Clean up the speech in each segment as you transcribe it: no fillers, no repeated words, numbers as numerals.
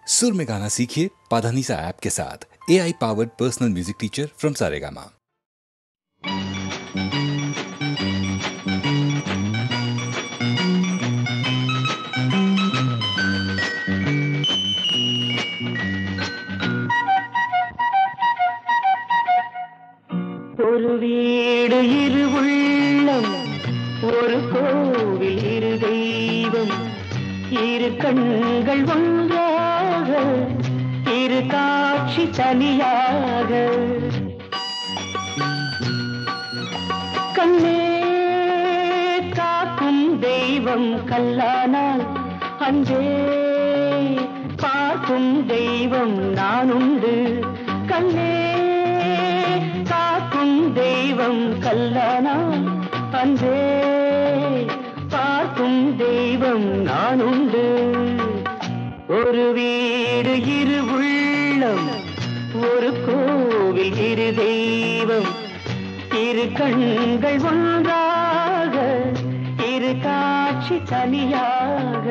सुर में गाना सीखिए पाधानीसा ऐप के साथ। AI powered personal music teacher from Saregama. ஒரு வீடு இரு உள்ளம், ஒரு கோவில் இரு தெய்வம், இரு கண்கள் ஒன்றாக, இரு காட்சி தனியாக. கண்ணே காக்கும் தெய்வம் கல்லானால், அன்றே பார்க்கும் தெய்வம் நானுண்டு. கண்ணே காக்கும் தெய்வம் கல்லானால், அன்றே பார்க்கும் தெய்வம் நானுண்டு. ஒரு வீடு இரு உள்ளம், ஒரு கோவில் இரு தெய்வம், இரு கண்கள் ஒன்றாக, இரு காட்சி தனியாக.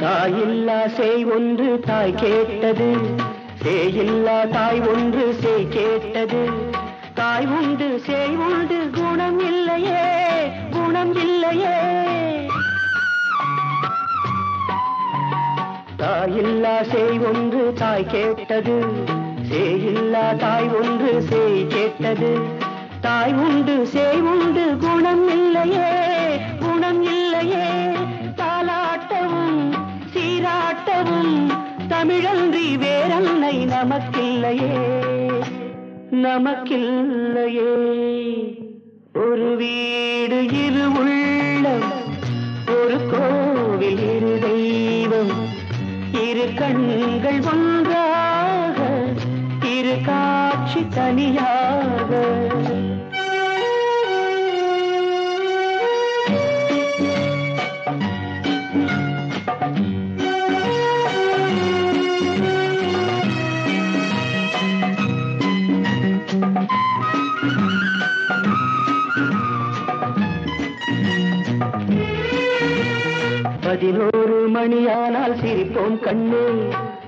தாயில்லா சேய் ஒன்று தாய் கேட்டது, சேயில்லா தாய் ஒன்று சேய் கேட்டது. தாய் உண்டு சேய் உண்டு குணம் இல்லையே, குணம் இல்லையே. தாயில்லா சேய் ஒன்று தாய் கேட்டது, சேயில்லா தாய் ஒன்று சேய் கேட்டது. தாய் உண்டு சேய் உண்டு குணம் இல்லையே, குணம் இல்லையே. தாலாட்டவும் சீராட்டவும் தமிழன்றி வேறன்னை நமக்கில்லையே, நமக்கில்லையே. ஒரு வீடு இரு உள்ளம், ஒரு கோவில் இரு தெய்வம், இரு கண்கள் ஒன்றாக, இரு காட்சி தனியாக. பதினோரு மணியானால் சிரிப்போம் கண்ணே,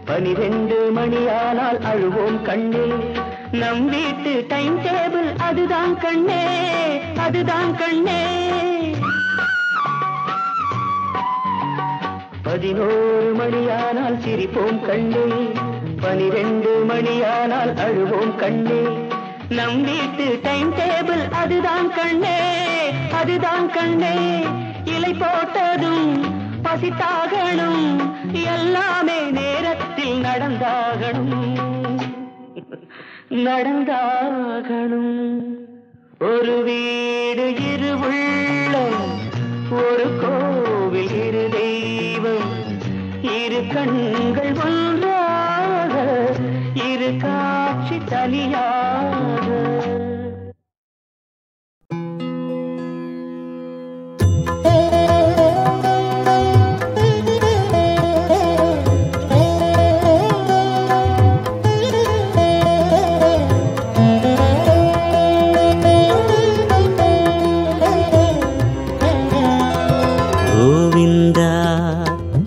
12 மணியானால் அழுவோம் கண்ணே. நம் வீட்டு டைம் டேபிள் அதுதான் கண்ணே, அதுதான் கண்ணே. 11 மணியானால் சிரிப்போம் கண்ணே, 12 மணியானால் அழுவோம் கண்ணே. நம் வீட்டு டைம் டேபிள் அதுதான் கண்ணே, அதுதான் கண்ணே. இலை போட்டதும் பசித்தாகணும், எல்லாமே நேரத்தில் நடந்தாகணும், நடந்தாகணும். ஒரு வீடு இரு உள்ளம், ஒரு கோவில் இரு தெய்வம், இரு கண்கள் ஒன்றாக, இரு காட்சி தனியாக.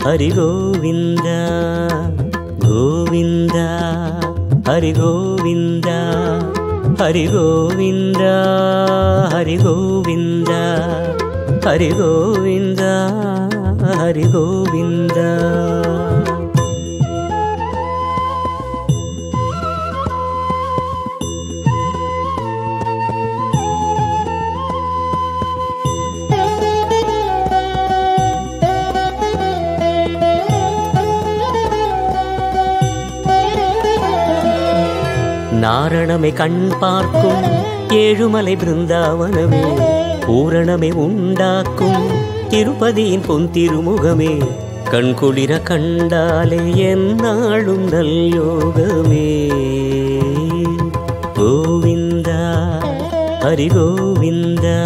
हरि गोविंद गोविंद हरि गोविंद हरि गोविंद हरि गोविंद हरि गोविंद हरि गोविंद. நாரணமே கண் பார்க்கும் ஏழுமலை பிருந்தாவனமே, பூரணமே உண்டாக்கும் திருப்பதியின் பொன் திருமுகமே கண்குளிர கண்டாலே என்னாலும் நல் யோகமே. கோவிந்தா ஹரி கோவிந்தா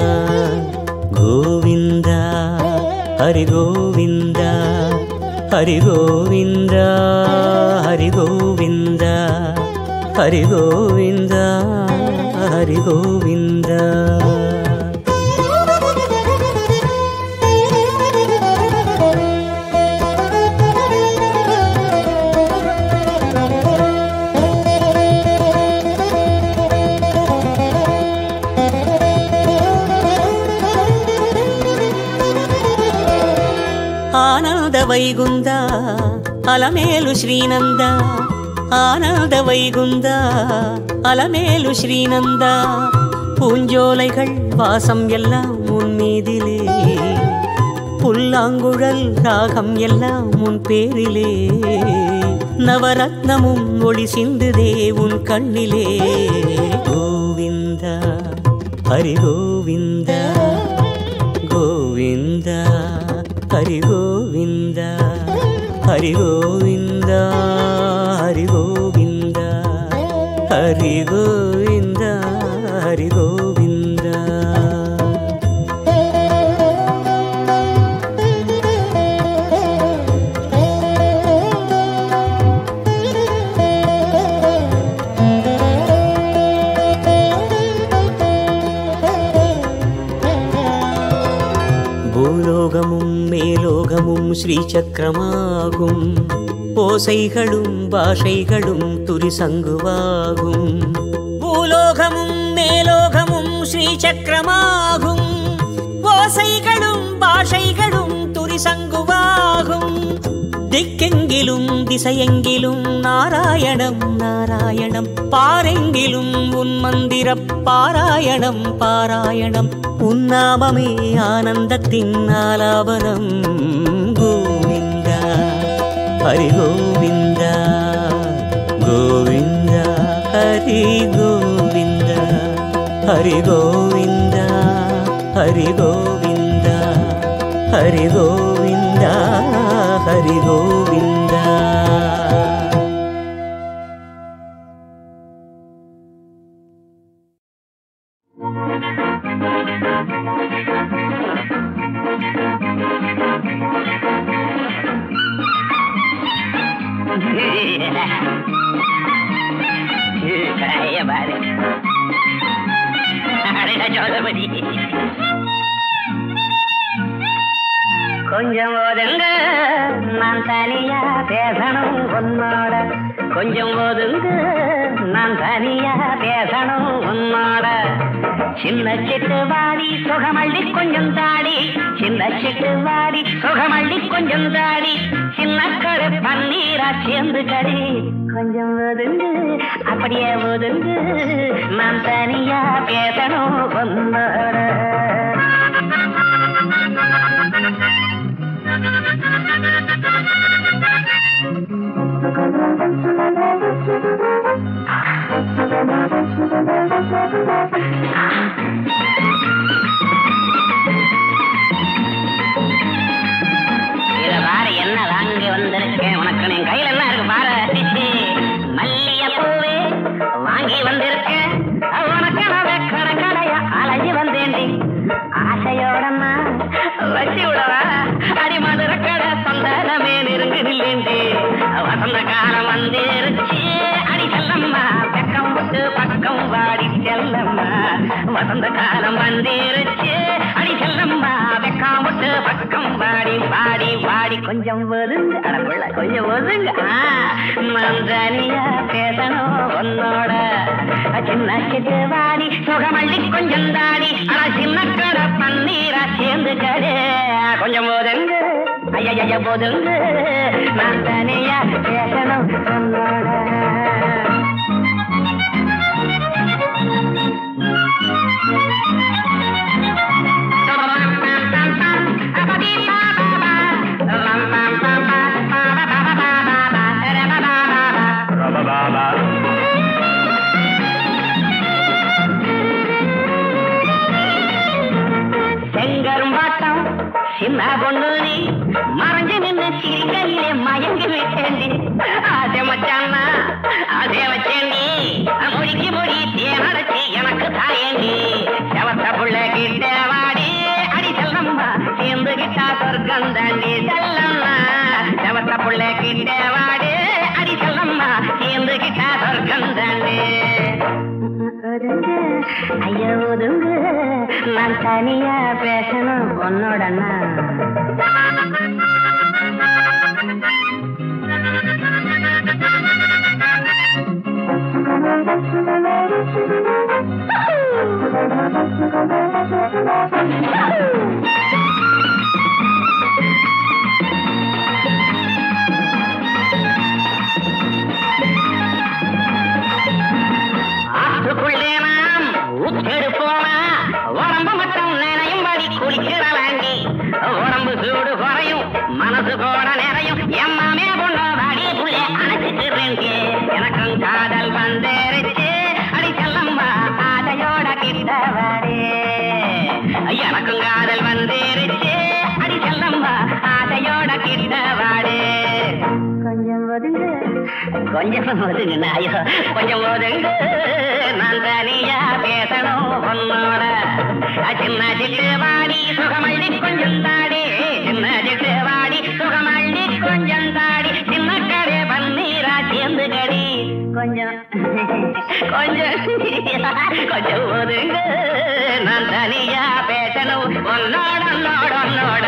கோவிந்தா ஹரி கோவிந்தா ஹரி கோவிந்தா ஹரி கோவிந்தா ஹரி கோவிந்தா ஹரி கோவிந்தா. ఆనంద వైగుంద అలమేలు శ్రీనంద ஆனந்த வைகுந்தா அலமேலு ஸ்ரீநந்தா பூஞ்சோலைகள் வாசம் எல்லாம் உன் மீதிலே புல்லாங்குழல் ராகம் எல்லாம் உன் பேரிலே நவரத்னமும் ஒளி சிந்துதே உன் கண்ணிலே. கோவிந்தா ஹரி கோவிந்தா கோவிந்தா ஹரி கோவிந்தா ஹரி கோவிந்தா ஹரி கோவிந்தா ஹரி கோவிந்தா ஹரி கோவிந்தா. பூலோகமும் மேலோகமும் ஸ்ரீசக்கரமாகும் ஓசைகளும் பாஷைகளும் துரிசங்குவாகும். பூலோகமும் மேலோகமும் ஸ்ரீசக்கரமாகும் ஓசைகளும் பாஷைகளும் துரிசங்குவாகும். திக்கெங்கிலும் திசையெங்கிலும் நாராயணம் நாராயணம் பாரெங்கிலும் உன் மந்திர பாராயணம் பாராயணம் உன்னாமமே ஆனந்தத்தின் ஆலாபனம். கோவிந்தா ஹரி கோவிந்தா கோவிந்தா ஹரி கோவிந்தா ஹரி கோவிந்தா ஹரி கோவிந்தா ஹரி கோவிந்தா ஹரி கோவிந்தா. கொஞ்சம் ஒதுங்க நான் தனியா பேசணும் உன்னோட. கொஞ்சம் ஒதுங்க நான் தனியா பேசணும் உன்னோட. சின்ன சிட்டு வாடி சுகமள்ளி கொஞ்சம் தாடி சின்ன சிட்டு வாடி சுகமள்ளி கொஞ்சம் தாடி சின்ன கரு பன்னீரா சேர்ந்து கடி. கொஞ்சம் ஒதுங்கு அப்படியே ஒதுங்கு நான் தனியா பேசணும் உன்னோட. இத பாரு என்ன வாங்கி வந்திருக்கேன் உனக்கு. என் கையில என்ன இருக்கு பாரு. மல்லிகை பூவே வாங்கி வந்திருக்கேன் உனக்கு. நான் கடை கடையா அலைஞ்சி வந்தேன்டி ஆசையோட வச்சு விடவா. அடி மதுர கடை சொந்தமே நெருங்கு நில்லேண்டி. வசந்த காலம் வந்துருச்சு அடி செல்லம்மா பக்கம் விட்டு பக்கம் வாடி செல்லம்மா. வசந்த காலம் வந்துருச்சு அடி செல்லம்மா பக்கம் விட்டு பக்கம் வாடி வாடி வாடி. கொஞ்சம் ஒதுங்க அடப்புள்ள கொஞ்சம் ஒதுங்க நான் தனியா பேசணும் உன்னோட. சின்ன சிட்டு வாடி சுகமள்ளி கொஞ்சம் தாடி ஆனா சின்ன கடை பன்னீரா சேர்ந்து கடை. கொஞ்சம் ஒதுங்க ஐயா ஒதுங்க நான் தனியா பேசணும் உன்னோட. சின்ன பொண்ணு நீ மறைஞ்சு நின்று சிரிக்கையிலே மயங்கி விட்டேண்டி ஆசை மச்சான்னா ஆசை வச்சேண்டி மொழிக்கு மொழி தேனடைச்சி எனக்கு தாயேண்டி செவத்த புள்ள கிட்ட வாடி அடி செல்லம்மா சேர்ந்து கிட்டா சொர்க்கம் தாண்டி செல்லம்மா செவத்த புள்ள கிட்ட வாடி அடி செல்லம்மா சேர்ந்து கிட்டா சொர்க்கம் தாண்டி ஐயா ஒதுங்கு நான் தனியா பேசணும் உன்னோடனா ஆற்றுக்குள்ளே நாம் உச்செடுப்போமா உடம்பு மட்டும் நினையும்படி குளிச்சிடலாண்டி உடம்பு சூடு குறையும் மனசு கூட நிறையும் எம்மாமே பொண்ணோடாடி புள்ளே அணைச்சிட்டுறேங்க எனக்கும் காதல் வந்தேறிச்சு அடி செல்லம்மா ஆதையோட கிட்ட வாடே எனக்கும் காதல் வந்தேறிச்சு அடி செல்லம்மா ஆதையோட கிட்ட வாடே கொஞ்சம் ஒதுங்கு கொஞ்சம் ஒதுங்க ஐயோ கொஞ்சம் ஒதுங்கு நான் தனியா பேசணும் உன்னோட சின்ன சிட்டு வாடி சுகமள்ளி கொஞ்சம் தாடி சின்ன சிட்டு வாடி சுகமள்ளி கொஞ்சம் தாடி சின்ன கடை பன்னீரா சேர்ந்து கடி கொஞ்சம் கொஞ்சம் கொஞ்சம் ஒதுங்கு நான் தனியா பேசணும் உன்னோட உன்னோட உன்னோட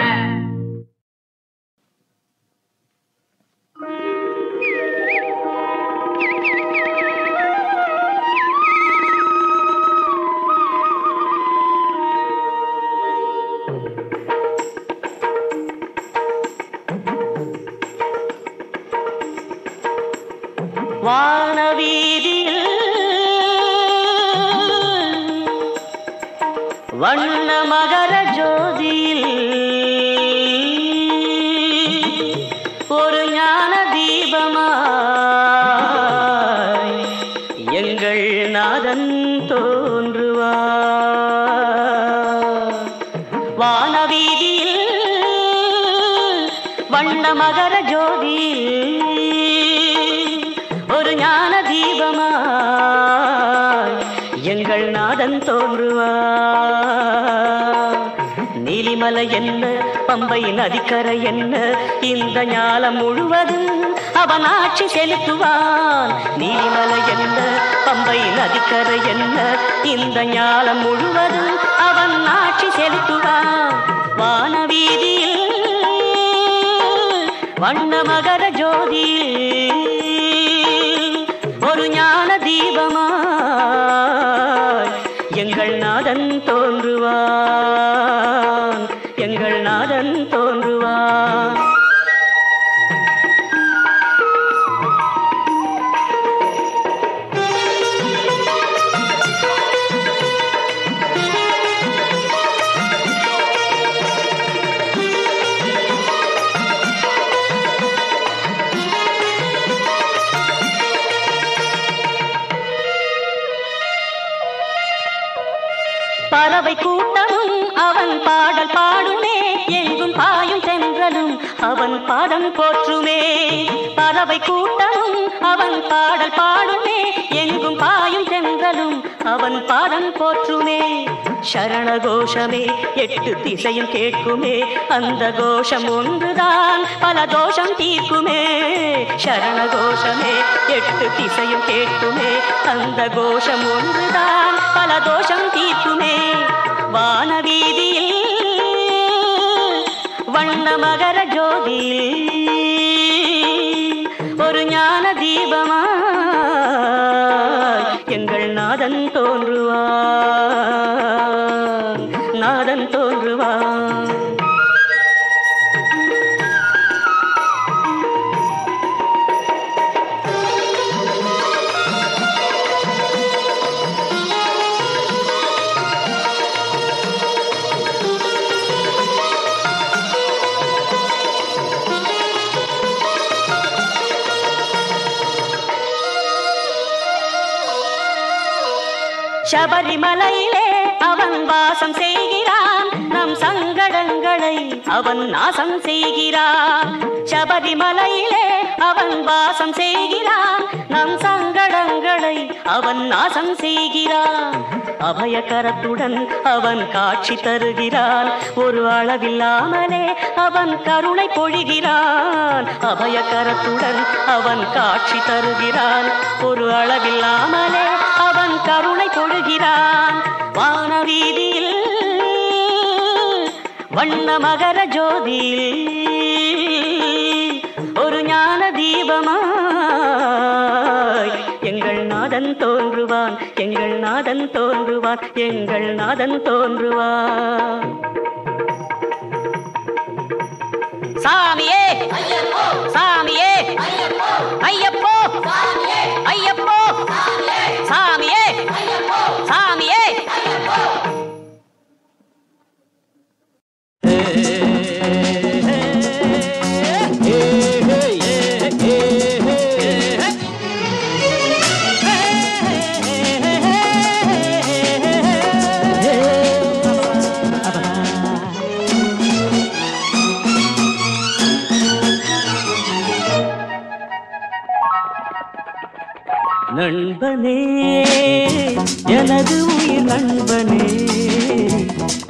வானவீதியில் வண்ண மகர ஜோதியில் ஒரு ஞான தீபமாய் எங்கள் நாதன் தோன்றுவார் வானவீதியில் வண்ண மகர ஜோதியில் ஒரு ஞான தீபமாய் எங்கள் நாதன் தோன்றுவார் நீலிமலை என்ன பம்பை நதிக்கரை என்ன இந்த ஞாலம் முழுவதும் அவன் ஆட்சி செலுத்துவான் நீலிமலை என்ன பம்பை நதிக்கரை என்ன இந்த ஞாலம் முழுவதும் அவன் ஆட்சி செலுத்துவான் வானவீதியில் வண்ண மகர ஜோதியில் ஒரு ஞான தீபமாய் எங்கள் நாதன் தோன்றுவான் எங்கள் நாதன் தோன்றுவான் பறவை கூட்டமும் அவன் பாடல் பாடுமே எங்கும் பாயும் தென்றலும் அவன் பாதம் போற்றுமே பறவை கூட்டமும் அவன் பாடல் பாடுமே எங்கும் பாயும் தென்றலும் அவன் பாதம் போற்றுமே சரண கோஷமே எட்டு திசையும் கேட்குமே அந்த கோஷம் ஒன்றுதான் பல தோஷம் தீர்க்குமே சரண கோஷமே எட்டு திசையும் கேட்குமே அந்த கோஷம் ஒன்றுதான் பல தோஷம் தீர்க்குமே வானவீதியில் வண்ண மகர ஜோதியில் ஒரு ஞான தீபமாய் எங்கள் நாதன் தோன்றுவான் நாதன் தோன்றுவான் சபரிமலையிலே அவன் வாசம் செய்கிறான் நம் சங்கடங்களை அவன் நாசம் செய்கிறான். சபரிமலையிலே அவன் வாசம் செய்கிறான். நம் சங்கடங்களை அவன் நாசம் செய்கிறான். அபயகரத்துடன் அவன் காட்சி தருகிறான். ஒரு அளவில்லாமலே அவன் கருணை பொழிகிறான். அபயகரத்துடன் அவன் காட்சி தருகிறான். ஒரு அளவில்லாமலே அவன் கருணை பொழிகிறான். வானவீதியில் வண்ண மகர ஜோதியில் ஒரு ஞான தீபமாய் எங்கள் நாதன் தோன்றுவான். எங்கள் நாதன் தோன்றுவான். எங்கள் நாதன் தோன்றுவான். சாமியே சாமியே ஐயப்போ ஐயப்போ சாமியே சாமியே. நண்பனே எனது உயிர் நண்பனே,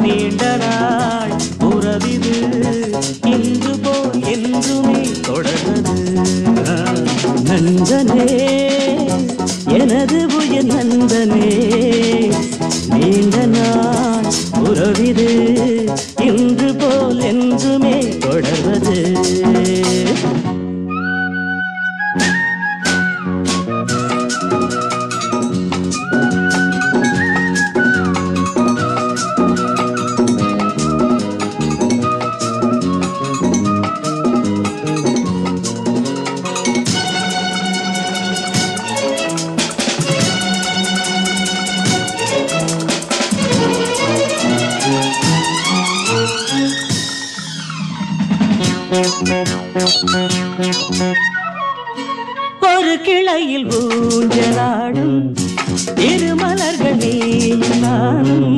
நீண்ட நாள் உறவிது இன்று போல் என்றுமே தொடர்வது. நண்பனே எனது உயிர் நண்பனே, நீண்ட நாள் உறவிது இன்று போல் என்றுமே தொடர்வது. ஒரு கிளையில் ஊஞ்சலாடும் இருமலர்கள் நீயும் நானும்,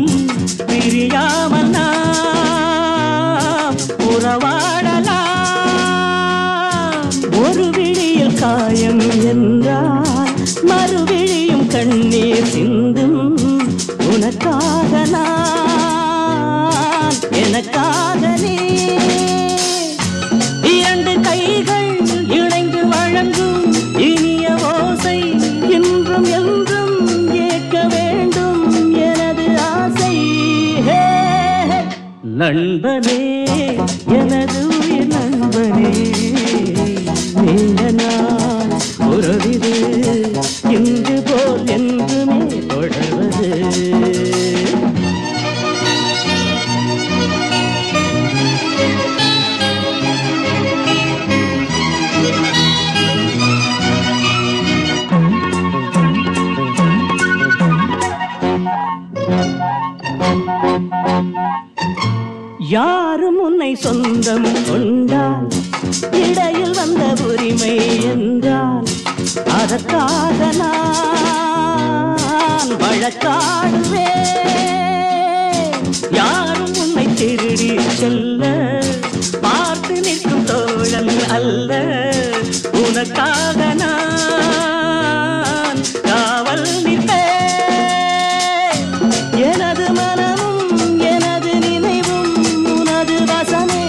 பிரியாமல் நாம் உறவாடலாம். ஒரு விழியில் காயம் என்றால் மறுவிழியும் கண்ணீர் சிந்தும். உனக்காக நான் எனக்காக நீ, இரண்டு கைகள் இணைந்து வழங்கும் இனிய ஓசை என்றும் என்றும் கேட்க வேண்டும் எனது ஆசை. நண்பனே எனது உயிர் நண்பனே, நீண்ட நாள் உறவிது இன்று போல் என்றுமே தொடர்வது. யாரும் உன்னை சொந்தம் கொண்டால் இடையில் வந்த உரிமை என்றால் அதற்காக நான் வழக்காடுவேன். யாரும் உன்னை திருடி செல்ல பார்த்து நிற்கும் தோழன் அல்ல. உனக்காக நான் காவல் நிற்பேன். எனது மனமும் எனது நினைவும் உனது வசமே.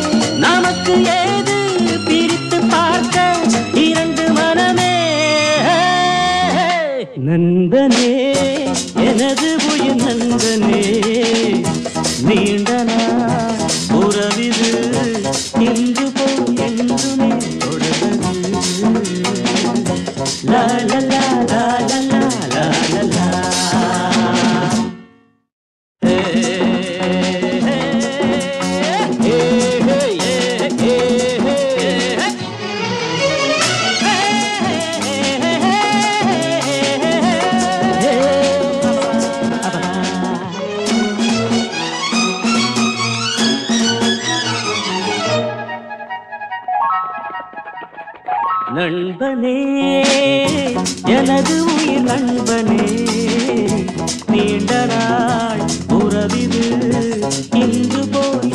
நமக்கு ஏது பிரித்து பார்க்க இரண்டு மனமே. நண்பனே எனது உயிர் நண்பனே, நீண்ட நாள் உறவிது இன்று போல் என்றுமே தொடர்வது. லா லா லா லா லா லா லா லா. நண்பனே எனது உயிர் நண்பனே, நீண்ட நாள் உறவிது இன்று போல்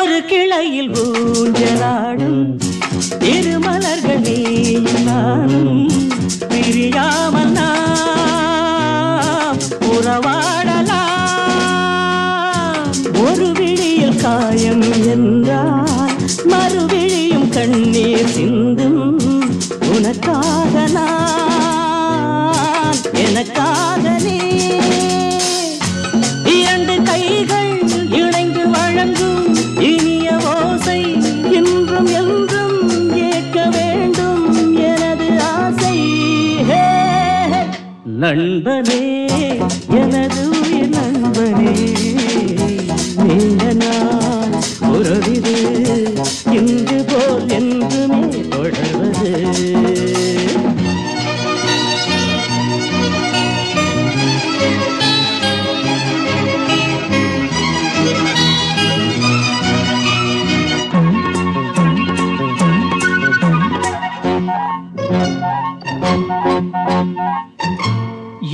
ஒரு கிளையில் ஊஞ்சலாடும் திருமலர்கள் நீயும் நானும் பிரியாமல் நாம் உறவாடலாம். ஒரு விழியில் காயம் என்றால் மறுவிழியும் கண்ணீர் சிந்தும். உனக்காக நான், எனக்காக நீ, இரண்டு கைகள் இணைந்து வழங்கும் இனிய ஓசை இன்றும் என்றும் ஏற்க வேண்டும் எனது ஆசை. நண்பனே, எனது உயிர் நண்பனே, நீண்ட நாள் உறவிது இன்று போல் என்றுமே தொடர்வது.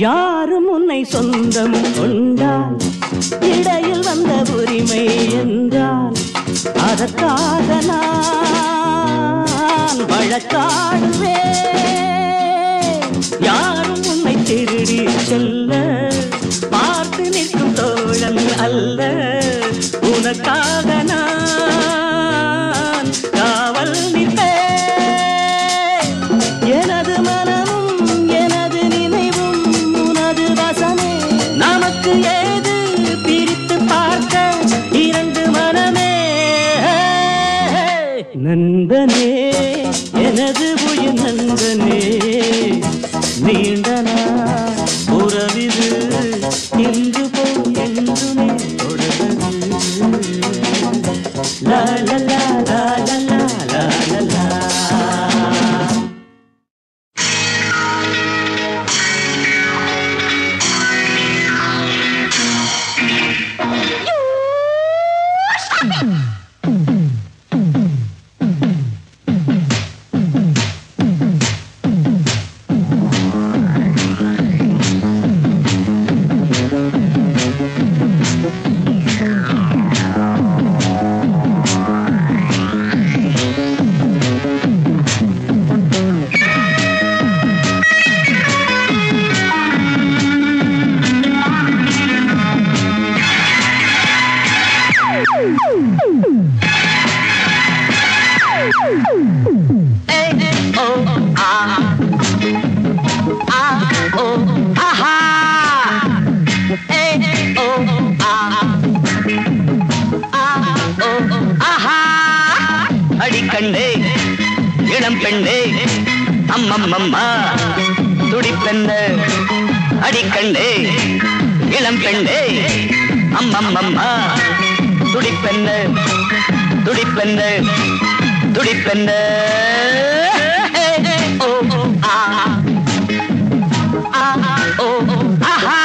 யாரும் உன்னை சொந்தம் கொண்டால் இடையில் வந்த உரிமை என்றால் அதற்காக நான் வழக்காடுவேன். யாரும் உன்னை திருடி செல்ல பார்த்து நிற்கும் தோழன் அல்ல. உனக்காக நான் காவல் நிற்பேன். எனது மனமும் எனது நினைவும் உனது வசமே. நமக்கு ஏது பிரித்து பார்க்க இரண்டு மனமே. நண்பனே, எனது உயிர் நண்பனே, நீண்ட நாள் உறவிது இன்று போல் என்றுமே தொடர்வது. லா லா லா லா லா லா லா லா. அடிக்கண்ணே இளம் பெண்ணே அம்மம்மம்மா துடிப்பெண்ண. அடிக்கண்ணே இளம் பெண்ணே அம்மம்மம்மா துடிப்பெண்ண துடிப்பெண்ண துடிப்பெண்ண. ஓ ஆ ஆ ஓ ஆஹா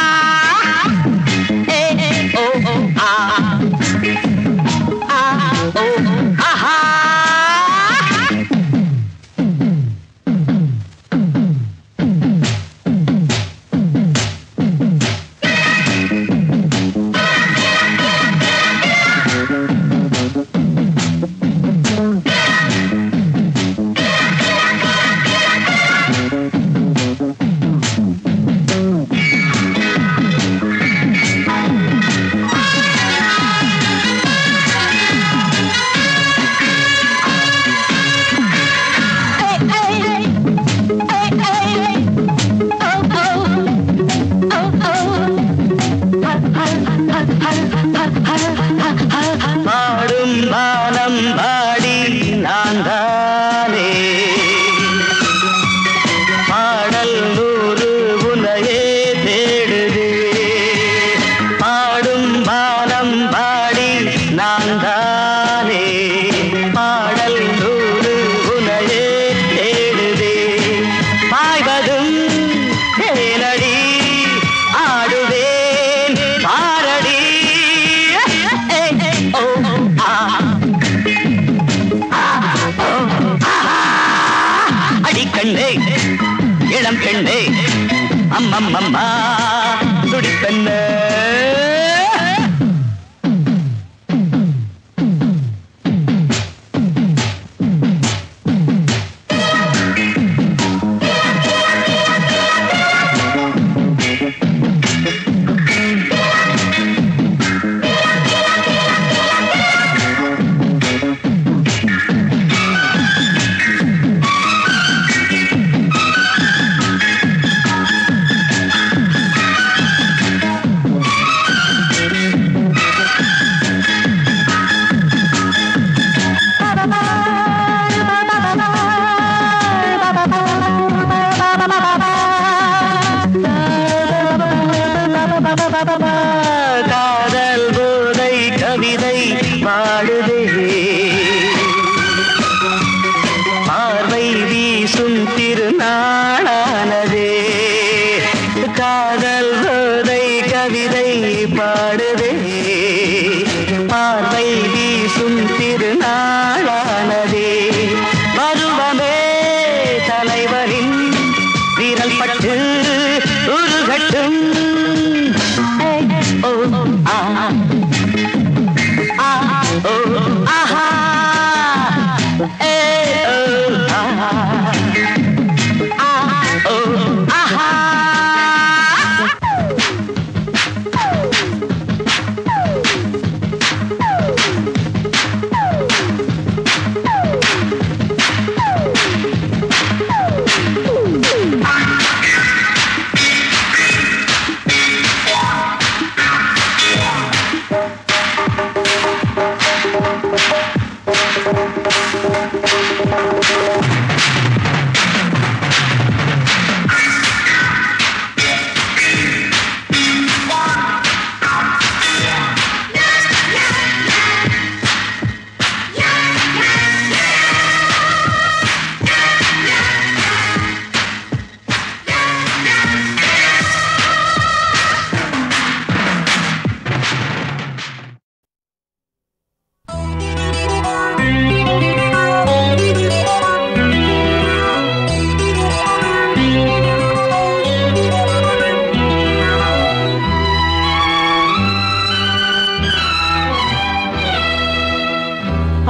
ஓ ஆ ஆ ஓ ஆஹா. பாடும் வானம் பாடி நான் தானே பாடல் நூறு உனையே தேடுதே. பாடும் வானம் பாடி நான் தானே பாடல் நூறு உனையே தேடுதே. பாய்வதும் தேனடி ஆடுவேன் பாரடி. அடிக்கண்ணே இளம் பெண்ணே அம்மம்மம்மா துடிப்பெண்ண. கவிதை பாடுதே பார்வை வீசும் திருநாளானதே காதல் போதை கவிதை பாடுதே பார்வை வீசும் திருநாளானதே பருவமே தலைவரின் விரல் பட்டு உருகட்டும் ஓ ஆ ஆ ஓ ஆஹா ஏ ஓ ஆஹா ஆ ஓ ஆஹா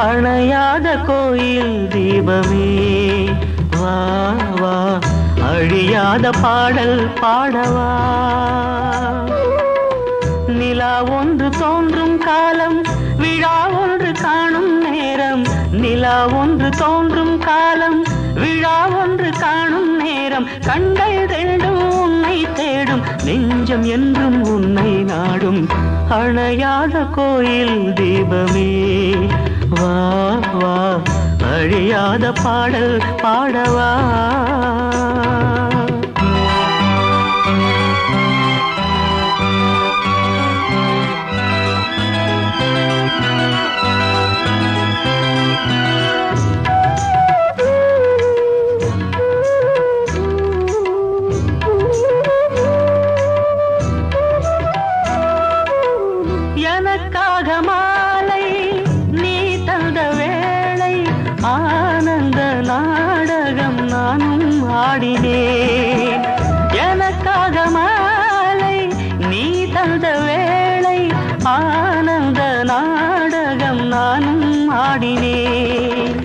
அணையாத கோயில் தீபமே வா வா அழியாத பாடல் பாடவா நிலா ஒன்று தோன்றும் காலம் விழா ஒன்று காணும் நேரம் நிலா ஒன்று தோன்றும் காலம் விழா ஒன்று காணும் நேரம் கண்கள் ரெண்டும் உன்னை தேடும் நெஞ்சம் என்றும் உன்னை நாடும் அணையாத கோயில் தீபமே வா வா அழியாத பாடல் பாடவா எனக்காக மாலை நீ தந்த வேளை ஆனந்த நாடகம் நானும் ஆடினேன் எனக்காக மாலை நீ தந்த வேளை ஆனந்த நாடகம் நானும் ஆடினேன்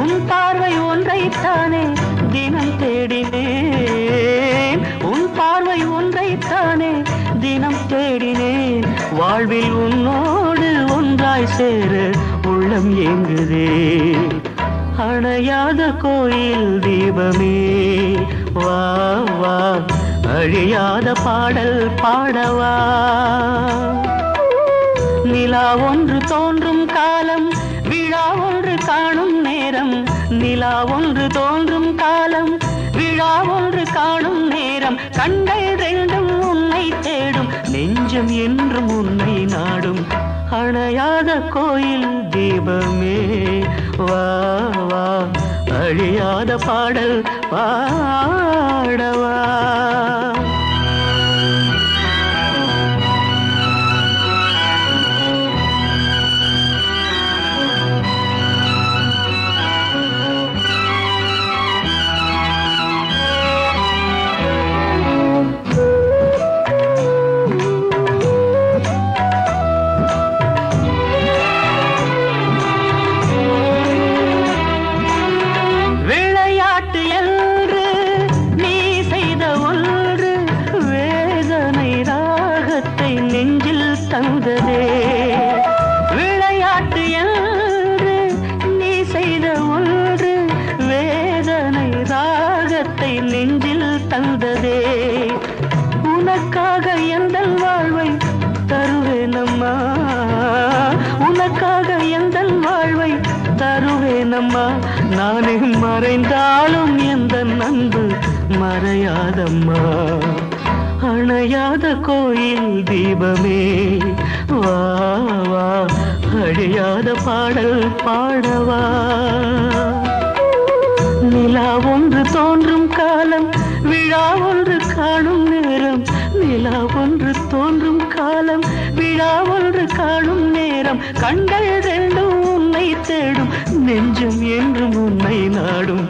உன் பார்வை ஒன்றைத்தானே தினம் தேடினேன் உன் பார்வை ஒன்றைத்தானே தினம் தேடினேன் வாழ்வில் உன்னோடு ஒன்றாய் சேர உள்ளம் ஏங்குதே அணையாத கோயில் தீபமே வா வா அழியாத பாடல் பாடவா நிலா ஒன்று தோன்றும் காலம் விழா ஒன்று காணும் நேரம் நிலா ஒன்று தோன்றும் காலம் விழா ஒன்று காணும் நேரம் கண்கள் ரெண்டும் உன்னை தேடும் நெஞ்சம் என்றும் உன்னை நாடும் அணையாத கோயில் தீபமே வா வா அழியாத பாடல் பாடவா தந்ததே விளையாட்டு என்று நீ செய்த ஒன்று வேதனை ராகத்தை நெஞ்சில் தந்ததே உனக்காக எந்தன் வாழ்வை தருவேனம்மா உனக்காக எந்தன் வாழ்வை தருவேனம்மா நானே மறைந்தாலும் எந்தன் அன்பு மறையாதம்மா அணையாத கோயில் தீபமே வா வா அழியாத பாடல் பாடவா. நிலா ஒன்று தோன்றும் காலம், விழா ஒன்று காணும் நேரம். நிலா ஒன்று தோன்றும் காலம், விழா ஒன்று காணும் நேரம். கண்கள் ரெண்டும் உன்னை தேடும், நெஞ்சம் என்றும் உன்னை நாடும்.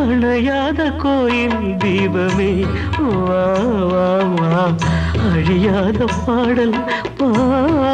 அணையாத கோயில் தீபமே வா வா வா அழியாத பாடல் பாடவா.